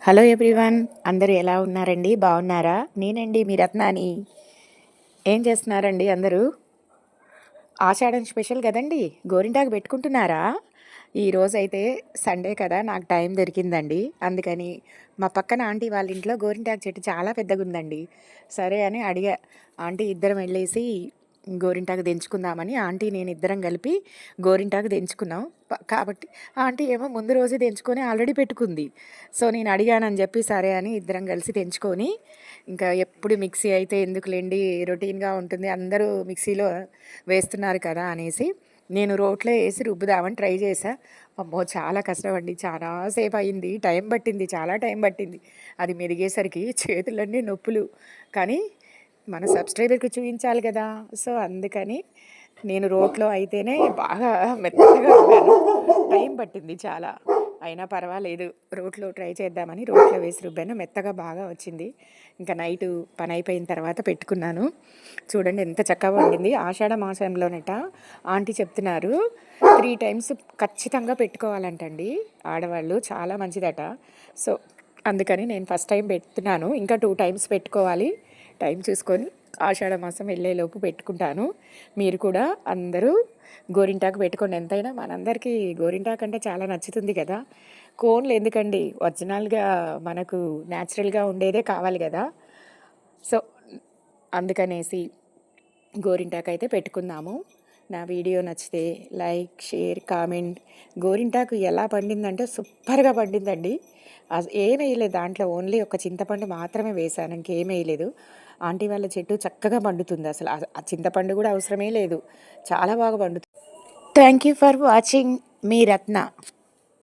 Hello everyone, అందరూ ఎలా ఉన్నారండి? బాగున్నారా? నేనండి మీ రత్నాని. ఏం చేస్తున్నారండి అందరూ? ఆషాఢం స్పెషల్ కదండి, గోరింటాకు పెట్టుకుంటున్నారా? ఈరోజైతే సండే కదా, నాకు టైం దొరికిందండి. అందుకని మా పక్కన ఆంటీ వాళ్ళ ఇంట్లో గోరింటాకు చెట్టు చాలా పెద్దగా ఉందండి. సరే అని అడిగా, ఆంటీ ఇద్దరం వెళ్ళేసి గోరింటాకు తెంచుకుందామని ఆంటీ నేను ఇద్దరం కలిపి గోరింటాకు తెంచుకున్నాం. కాబట్టి ఆంటీ ఏమో ముందు రోజే తెంచుకొని ఆల్రెడీ పెట్టుకుంది. సో నేను అడిగానని చెప్పి సరే అని ఇద్దరం కలిసి తెంచుకొని, ఇంకా ఎప్పుడు మిక్సీ అయితే ఎందుకులేండి, రొటీన్గా ఉంటుంది, అందరూ మిక్సీలో వేస్తున్నారు కదా అనేసి నేను రోట్లో వేసి రుబ్బుదామని ట్రై చేశా. అమ్మో చాలా కష్టం అండి, చాలా సేపు అయింది, టైం పట్టింది, చాలా టైం పట్టింది. అది మెరిగేసరికి చేతులన్నీ నొప్పులు. కానీ మన సబ్స్క్రైబర్కి చూపించాలి కదా, సో అందుకని నేను రోట్లో అయితేనే బాగా మెత్తగా రుబ్బాను. టైం పట్టింది చాలా, అయినా పర్వాలేదు, రోట్లో ట్రై చేద్దామని రోట్లో వేసి రుబ్బాను. మెత్తగా బాగా వచ్చింది. ఇంకా నైటు పని అయిపోయిన తర్వాత పెట్టుకున్నాను. చూడండి ఎంత చక్కగా వండింది. ఆషాఢ మాసంలోనట ఆంటీ చెప్తున్నారు 3 టైమ్స్ ఖచ్చితంగా పెట్టుకోవాలంటండి ఆడవాళ్ళు, చాలా మంచిదట. సో అందుకని నేను ఫస్ట్ టైం పెడుతున్నాను, ఇంకా 2 టైమ్స్ పెట్టుకోవాలి. టైం చూసుకొని ఆషాఢ మాసం వెళ్ళేలోపు పెట్టుకుంటాను. మీరు కూడా అందరూ గోరింటాకు పెట్టుకోండి. ఎంతైనా మనందరికీ గోరింటాకు అంటే చాలా నచ్చుతుంది కదా. కోన్లు ఎందుకండి, ఒరిజినల్గా మనకు న్యాచురల్గా ఉండేదే కావాలి కదా. సో అందుకనేసి గోరింటాకు అయితే పెట్టుకుందాము. నా వీడియో నచ్చితే లైక్, షేర్, కామెంట్. గోరింటాకు ఎలా పండిందంటే సూపర్గా పండిందండి. ఏం వేయలేదు దాంట్లో, ఓన్లీ ఒక చింతపండు మాత్రమే వేశాను, ఇంకేం వేయలేదు. ఆంటీ వాళ్ళ చెట్టు చక్కగా పండుతుంది, అసలు ఆ చింతపండు కూడా అవసరమే లేదు, చాలా బాగా పండుతుంది. Thank you for watching. Me Ratna.